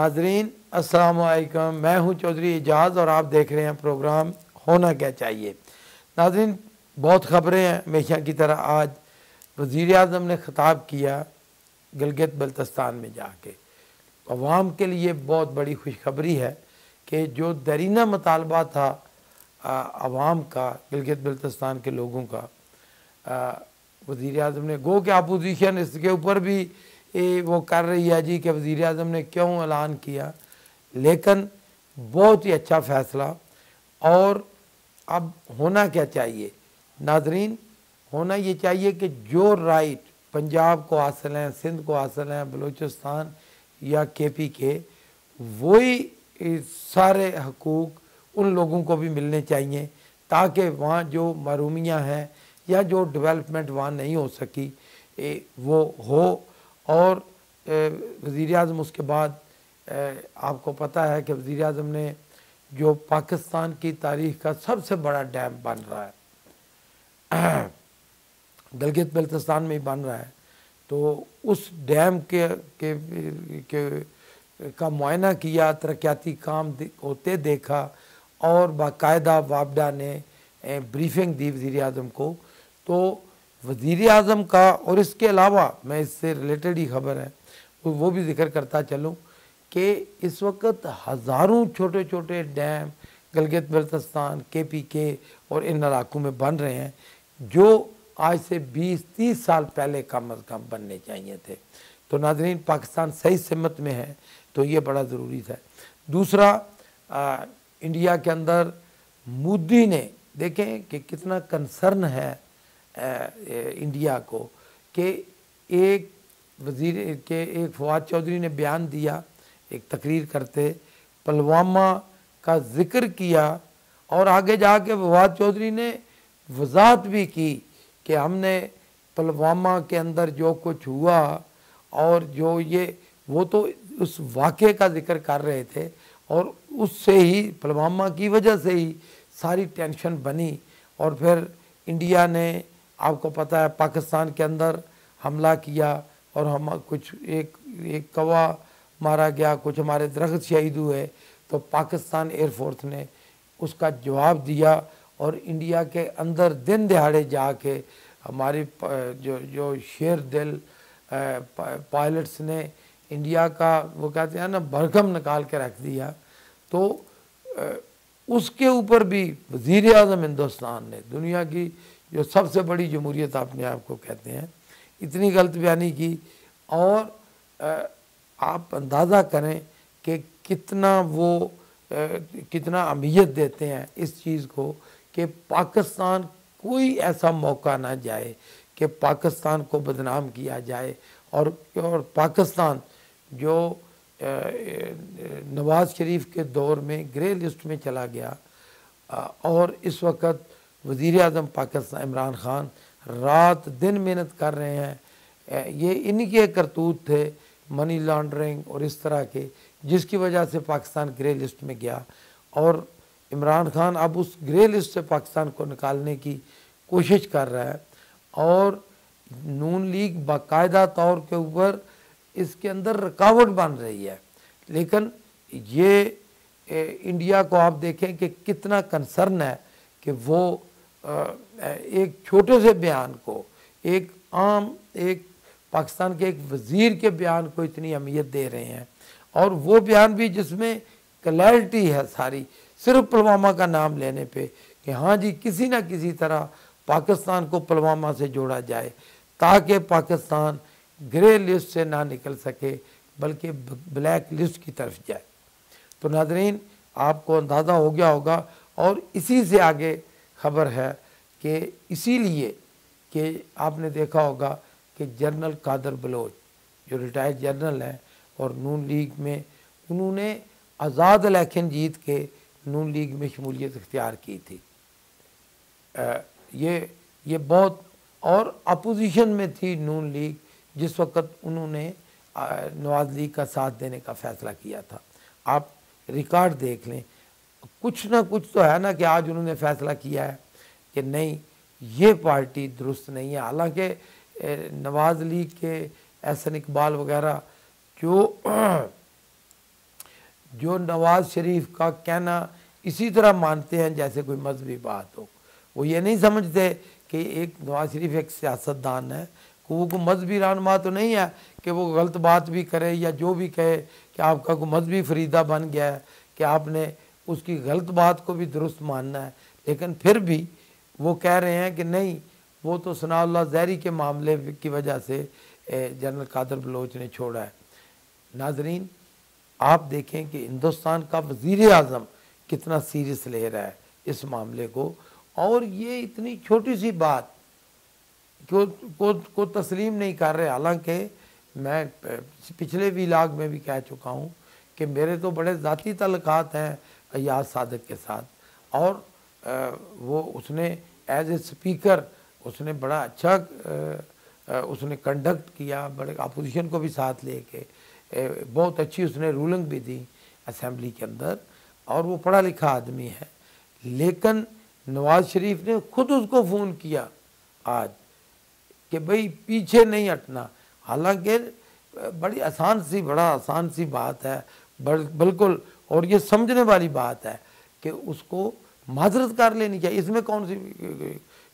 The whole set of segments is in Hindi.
नाजरीन अस्सलाम वालेकुम, मैं हूं चौधरी एजाज और आप देख रहे हैं प्रोग्राम होना क्या चाहिए। नाजरीन, बहुत ख़बरें हैं हमेशा की तरह। आज वज़ीर आज़म ने ख़िताब किया गिलगित बल्तिस्तान में जाके। अवाम के लिए बहुत बड़ी खुशखबरी है कि जो दरीना मुतालबा था अवाम का, गिलगित बल्तिस्तान के लोगों का, वज़ीर आज़म ने, गो कि अपोजिशन इसके ऊपर भी वो कर रही है जी कि वज़ीर आज़म ने क्यों ऐलान किया, लेकिन बहुत ही अच्छा फ़ैसला। और अब होना क्या चाहिए नाजरीन, होना ये चाहिए कि जो राइट पंजाब को हासिल हैं, सिंध को हासिल हैं, बलूचिस्तान या KP के, वही सारे हकूक़ उन लोगों को भी मिलने चाहिए ताकि वहाँ जो महरूमियाँ हैं या जो डेवलपमेंट वहाँ नहीं हो सकी वो हो। और वज़ीर आज़म उसके बाद आपको पता है कि वज़ीर आज़म ने जो पाकिस्तान की तारीख़ का सबसे बड़ा डैम बन रहा है गिलगित बल्तिस्तान में ही बन रहा है, तो उस डैम का मुआयना किया, तरक्याती काम होते देखा और बाकायदा वापडा ने ब्रीफिंग दी वज़ीर आज़म को। तो वज़ीर आज़म का, और इसके अलावा मैं इससे रिलेटेड ही ख़बर है वो भी ज़िक्र करता चलूँ कि इस वक्त हज़ारों छोटे छोटे डैम गिलगित बल्तिस्तान, KP के और इन इलाकों में बन रहे हैं जो आज से 20-30 साल पहले कम अज़ कम बनने चाहिए थे। तो नाज़रीन, पाकिस्तान सही सिमत में है तो ये बड़ा ज़रूरी था। दूसरा, इंडिया के अंदर मोदी ने, देखें कि कितना कंसर्न है इंडिया को, कि एक वज़ीर के एक फवाद चौधरी ने बयान दिया एक तकरीर करते, पुलवामा का ज़िक्र किया और आगे जाके फवाद चौधरी ने वजाहत भी की कि हमने पुलवामा के अंदर जो कुछ हुआ और जो ये, वो तो उस वाक़े का ज़िक्र कर रहे थे और उससे ही, पुलवामा की वजह से ही सारी टेंशन बनी। और फिर इंडिया ने, आपको पता है, पाकिस्तान के अंदर हमला किया और हम कुछ एक कौवा मारा गया, कुछ हमारे दरख्त शहीद हुए, तो पाकिस्तान एयरफोर्स ने उसका जवाब दिया और इंडिया के अंदर दिन दिहाड़े जाके हमारी जो शेर दिल पायलट्स ने इंडिया का, वो कहते हैं ना, भरकम निकाल के रख दिया। तो उसके ऊपर भी वज़ीर आज़म हिंदुस्तान ने, दुनिया की जो सबसे बड़ी जमहूरियत अपने आप को कहते हैं, इतनी गलत बयानी की। और आप अंदाज़ा करें कि कितना वो कितना अहमियत देते हैं इस चीज़ को कि पाकिस्तान कोई ऐसा मौका ना जाए कि पाकिस्तान को बदनाम किया जाए। और पाकिस्तान जो नवाज़ शरीफ के दौर में ग्रे लिस्ट में चला गया और इस वक्त वज़ीर आज़म पाकिस्तान इमरान खान रात दिन मेहनत कर रहे हैं। ये इनके करतूत थे, मनी लॉन्ड्रिंग और इस तरह के, जिसकी वजह से पाकिस्तान ग्रे लिस्ट में गया। और इमरान खान अब उस ग्रे लिस्ट से पाकिस्तान को निकालने की कोशिश कर रहा है और नून लीग बाकायदा तौर के ऊपर इसके अंदर रुकावट बन रही है। लेकिन ये इंडिया को आप देखें कि कितना कंसर्न है कि वो एक छोटे से बयान को, एक पाकिस्तान के एक वज़ीर के बयान को इतनी अहमियत दे रहे हैं। और वो बयान भी जिसमें क्लैरिटी है सारी, सिर्फ पुलवामा का नाम लेने पे कि हाँ जी, किसी ना किसी तरह पाकिस्तान को पुलवामा से जोड़ा जाए ताकि पाकिस्तान ग्रे लिस्ट से ना निकल सके बल्कि ब्लैक लिस्ट की तरफ जाए। तो नाज़रीन, आपको अंदाज़ा हो गया होगा। और इसी से आगे ख़बर है कि इसीलिए कि आपने देखा होगा कि जनरल कादर बलोच जो रिटायर्ड जनरल हैं और नून लीग में, उन्होंने आज़ाद इलेक्शन जीत के नून लीग में शमूलियत इख्तियार की थी। ये बहुत, और अपोजिशन में थी नून लीग जिस वक़्त उन्होंने नवाज़ लीग का साथ देने का फ़ैसला किया था। आप रिकॉर्ड देख लें, कुछ ना कुछ तो है ना कि आज उन्होंने फ़ैसला किया है कि नहीं, ये पार्टी दुरुस्त नहीं है। हालांकि नवाज़ लीग के एहसन इकबाल वगैरह जो जो नवाज़ शरीफ का कहना इसी तरह मानते हैं जैसे कोई मजहबी बात हो। वो ये नहीं समझते कि एक नवाज़ शरीफ एक सियासतदान है, वो को मजहबी रहनुमा तो नहीं है कि वो गलत बात भी करे या जो भी कहे कि आपका को मजहबी फरीदा बन गया है कि आपने उसकी गलत बात को भी दुरुस्त मानना है। लेकिन फिर भी वो कह रहे हैं कि नहीं, वो तो सनाउल्लाह ज़हरी के मामले की वजह से जनरल कादर बलोच ने छोड़ा है। नाजरीन, आप देखें कि हिंदुस्तान का वज़ीर आज़म कितना सीरियस ले रहा है इस मामले को, और ये इतनी छोटी सी बात को तस्लीम नहीं कर रहे। हालांकि मैं पिछले व्लॉग में भी कह चुका हूँ कि मेरे तो बड़े ज़ाती तल्लुकात हैं अय्याज सादिक के साथ, और वो उसने एज ए स्पीकर उसने बड़ा अच्छा उसने कंडक्ट किया, बड़े अपोजिशन को भी साथ लेके बहुत अच्छी उसने रूलिंग भी दी असेंबली के अंदर, और वो पढ़ा लिखा आदमी है। लेकिन नवाज़ शरीफ ने खुद उसको फ़ोन किया आज कि भाई पीछे नहीं हटना। हालांकि बड़ा आसान सी बात है बिल्कुल, और ये समझने वाली बात है कि उसको माजरत कर लेनी चाहिए। इसमें कौन सी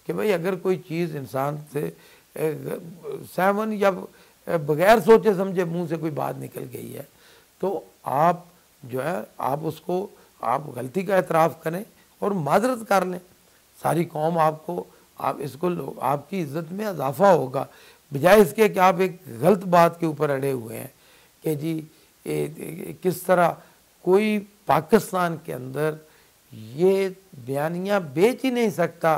कि भाई अगर कोई चीज़ इंसान से सहवन या बगैर सोचे समझे मुंह से कोई बात निकल गई है तो आप जो है आप उसको आप गलती का एतराफ़ करें और माजरत कर लें। सारी कौम आपको आप इसको आपकी इज़्ज़त में इजाफा होगा, बजाय इसके कि आप एक गलत बात के ऊपर अड़े हुए हैं कि जी किस तरह कोई पाकिस्तान के अंदर ये बयानियाँ बेच ही नहीं सकता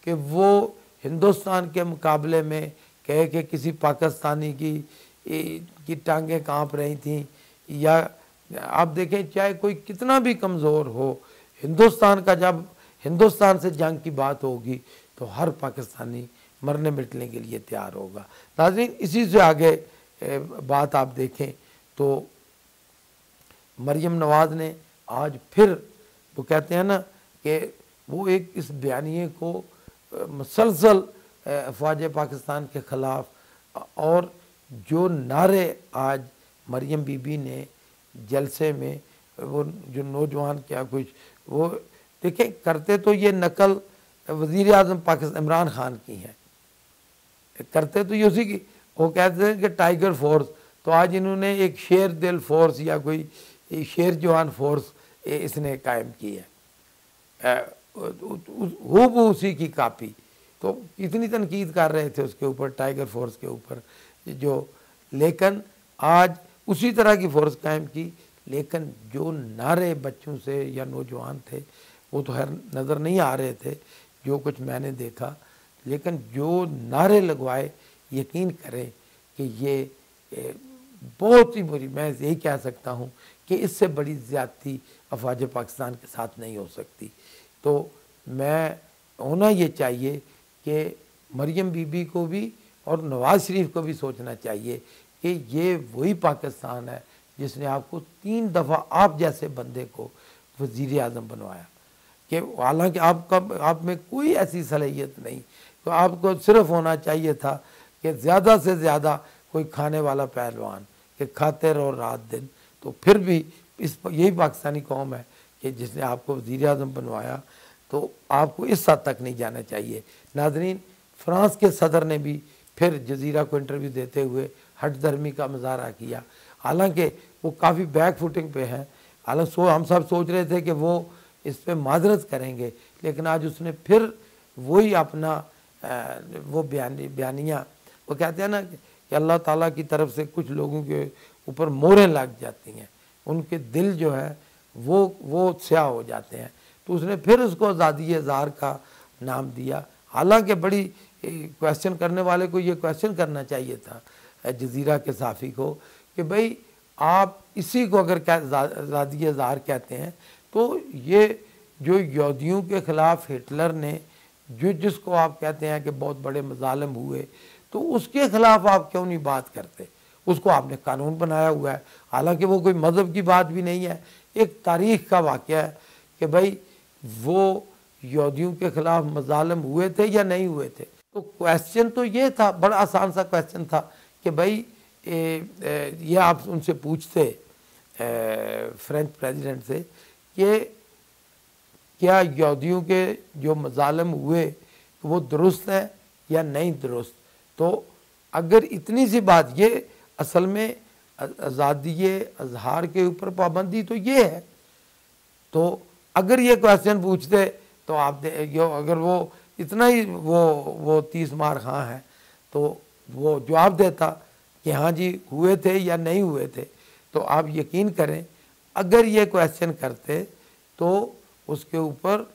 कि वो हिंदुस्तान के मुकाबले में कहे कि किसी पाकिस्तानी की टांगें कांप रही थी, या आप देखें चाहे कोई कितना भी कमज़ोर हो, हिंदुस्तान का जब हिंदुस्तान से जंग की बात होगी तो हर पाकिस्तानी मरने मिटने के लिए तैयार होगा। नाज़रीन, इसी से आगे बात आप देखें तो मरियम नवाज़ ने आज फिर वो कहते हैं ना कि वो एक इस बयानिए को मुसलसल अफवाज पाकिस्तान के ख़िलाफ़ और जो नारे आज मरियम बीबी ने जलसे में वो जो नौजवान क्या कुछ वो देखें करते तो ये नकल वज़ीर आज़म पाकिस्तान इमरान खान की है, करते तो ये उसी की। वो कहते हैं कि टाइगर फोर्स, तो आज इन्होंने एक शेर दिल फोर्स या कोई शेर जवान फोर्स इसने कायम की है, वो उसी की कापी। तो इतनी तनकीद कर रहे थे उसके ऊपर, टाइगर फोर्स के ऊपर जो, लेकिन आज उसी तरह की फोर्स कायम की। लेकिन जो नारे बच्चों से या नौजवान थे वो तो खैर नज़र नहीं आ रहे थे जो कुछ मैंने देखा, लेकिन जो नारे लगवाए यकीन करें कि ये बहुत ही बुरी, मैं यही कह सकता हूँ कि इससे बड़ी ज़्यादती अफवाज पाकिस्तान के साथ नहीं हो सकती। तो मैं होना ये चाहिए कि मरियम बीबी को भी और नवाज़ शरीफ को भी सोचना चाहिए कि ये वही पाकिस्तान है जिसने आपको 3 दफ़ा आप जैसे बंदे को वज़ीर आज़म बनवाया, कि हालांकि आप में कोई ऐसी सलाहियत नहीं, तो आपको सिर्फ होना चाहिए था कि ज़्यादा से ज़्यादा कोई खाने वाला पहलवान कि खाते रहो रात दिन। तो फिर भी यही पाकिस्तानी कौम है कि जिसने आपको वज़ीर आज़म बनवाया, तो आपको इस हद तक नहीं जाना चाहिए। नाज़रीन, फ्रांस के सदर ने भी फिर जज़ीरा को इंटरव्यू देते हुए हट धर्मी का मुजाहरा किया। हालांकि वो काफ़ी बैक फुटिंग पे हैं, हालांकि हम सब सोच रहे थे कि वो इस पर माजरत करेंगे, लेकिन आज उसने फिर वही अपना वो बयानियाँ, वो कहते हैं ना कि अल्लाह ताला की तरफ से कुछ लोगों के ऊपर मोहरें लग जाती हैं, उनके दिल जो है वो स्याह हो जाते हैं। तो उसने फिर उसको आज़ादी इज़हार का नाम दिया। हालांकि बड़ी क्वेश्चन करने वाले को ये क्वेश्चन करना चाहिए था जज़ीरा के साफ़ी को कि भाई आप इसी को अगर आज़ादी इज़हार कहते हैं तो ये जो यहूदियों के ख़िलाफ़ हिटलर ने जिसको आप कहते हैं कि बहुत बड़े मज़ालिम हुए, तो उसके ख़िलाफ़ आप क्यों नहीं बात करते? उसको आपने कानून बनाया हुआ है, हालांकि वो कोई मज़हब की बात भी नहीं है, एक तारीख़ का वाक़या है कि भाई वो यहूदियों के ख़िलाफ़ मज़ालिम हुए थे या नहीं हुए थे। तो क्वेश्चन तो ये था, बड़ा आसान सा क्वेश्चन था कि भाई ये आप उनसे पूछते फ्रेंच प्रेसिडेंट से कि क्या यहूदियों के जो मजालम हुए वो दुरुस्त है या नहीं दुरुस्त। तो अगर इतनी सी बात, ये असल में आज़ादी अजहार के ऊपर पाबंदी तो ये है। तो अगर ये क्वेश्चन पूछते तो आप अगर वो इतना ही वो 30 मार खां है तो वो जवाब देता कि हाँ जी हुए थे या नहीं हुए थे। तो आप यकीन करें अगर ये क्वेश्चन करते तो उसके ऊपर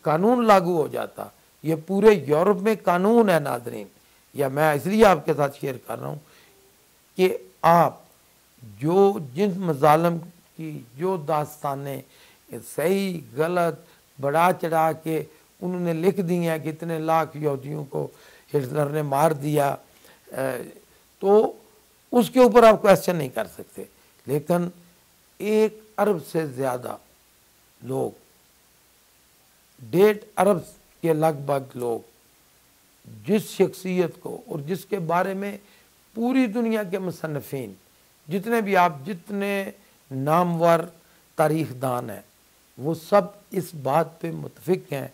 कानून लागू हो जाता। ये पूरे यूरोप में कानून है नाज़रीन, या मैं इसलिए आपके साथ शेयर कर रहा हूँ कि आप जो जिन मजालम की जो दास्तानें सही गलत बढ़ा चढ़ा के उन्होंने लिख दी हैं कि इतने लाख यहूदियों को हिटलर ने मार दिया, तो उसके ऊपर आप क्वेश्चन नहीं कर सकते। लेकिन 1 अरब से ज़्यादा लोग, 1.5 अरब के लगभग लोग जिस शख्सियत को और जिसके बारे में पूरी दुनिया के मुसन्निफ़ीन जितने भी आप जितने नामवर तारीख़दान हैं वो सब इस बात पे मुत्तफ़िक हैं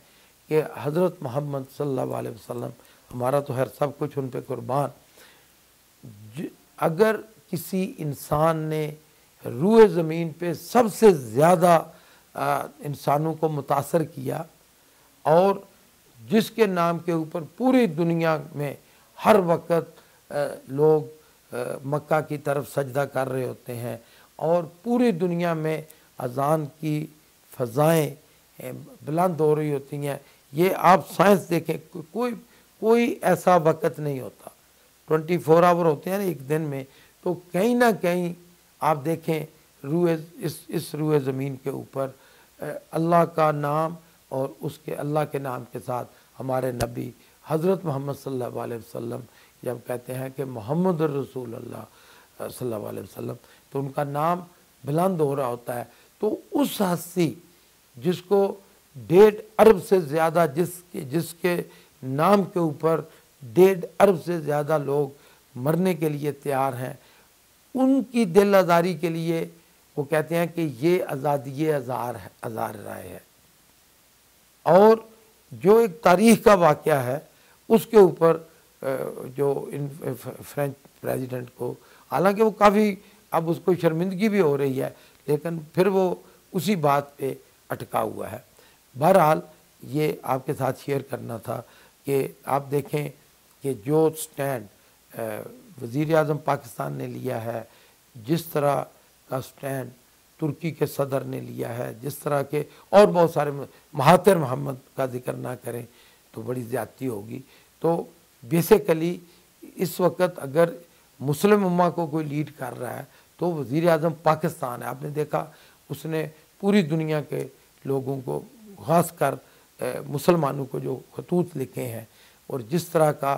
कि हज़रत मोहम्मद सल्लल्लाहु अलैहि वसल्लम, हमारा तो हर सब कुछ उन पे कुर्बान। अगर किसी इंसान ने रूए ज़मीन पे सबसे ज़्यादा इंसानों को मुतासर किया और जिसके नाम के ऊपर पूरी दुनिया में हर वक्त लोग मक्का की तरफ सजदा कर रहे होते हैं और पूरी दुनिया में अज़ान की फ़ज़ाएँ बुलंद हो रही होती हैं, ये आप साइंस देखें कोई ऐसा वक्त नहीं होता, 24 आवर होते हैं ना एक दिन में। तो कहीं ना कहीं आप देखें इस रूए ज़मीन के ऊपर अल्लाह का नाम और उसके अल्लाह के नाम के साथ हमारे नबी हज़रत मोहम्मद सल्लल्लाहु अलैहि वसल्लम जब कहते हैं कि मोहम्मद रसूल अल्लाह सल्लल्लाहु अलैहि वसल्लम, तो उनका नाम बुलंद हो रहा होता है। तो उस हस्ती जिसको 1.5 अरब से ज़्यादा जिसके नाम के ऊपर 1.5 अरब से ज़्यादा लोग मरने के लिए तैयार हैं, उनकी दिल आज़ारी के लिए वो कहते हैं कि ये आज़ादी अज़ार राय है। और जो एक तारीख़ का वाक़या है उसके ऊपर जो इन फ्रेंच प्रेसिडेंट को, हालांकि वो काफ़ी अब उसको शर्मिंदगी भी हो रही है, लेकिन फिर वो उसी बात पे अटका हुआ है। बहरहाल ये आपके साथ शेयर करना था कि आप देखें कि जो स्टैंड वज़ीर आज़म पाकिस्तान ने लिया है, जिस तरह का स्टैंड तुर्की के सदर ने लिया है, जिस तरह के और बहुत सारे, महातिर मोहम्मद का जिक्र ना करें तो बड़ी ज़्यादती होगी। तो बेसिकली इस वक्त अगर मुस्लिम उम्मा को कोई लीड कर रहा है तो वज़ीर आज़म पाकिस्तान है। आपने देखा उसने पूरी दुनिया के लोगों को, ख़ास कर मुसलमानों को जो खतूत लिखे हैं और जिस तरह का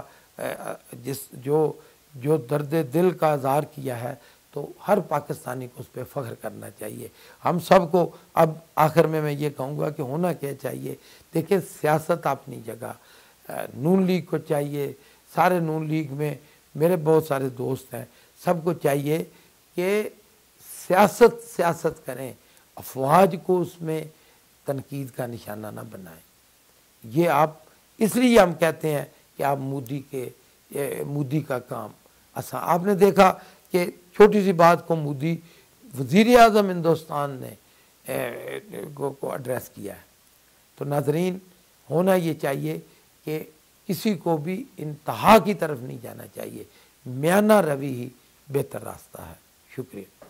जो दर्द दिल का इज़हार किया है, तो हर पाकिस्तानी को उस पर फ़ख्र करना चाहिए। हम सब को अब आखिर में मैं ये कहूँगा कि होना क्या चाहिए। देखिए सियासत अपनी जगह, नून लीग को चाहिए, सारे नून लीग में मेरे बहुत सारे दोस्त हैं, सबको चाहिए कि सियासत करें, अफवाज को उसमें तनकीद का निशाना ना बनाएं। ये आप इसलिए हम कहते हैं कि आप मोदी का काम आसान। आपने देखा कि छोटी सी बात को मोदी वज़ीर आज़म हिंदुस्तान ने को एड्रेस किया है। तो नाज़रीन होना ये चाहिए कि किसी को भी इंतहा की तरफ नहीं जाना चाहिए, म्याना रवि ही बेहतर रास्ता है। शुक्रिया।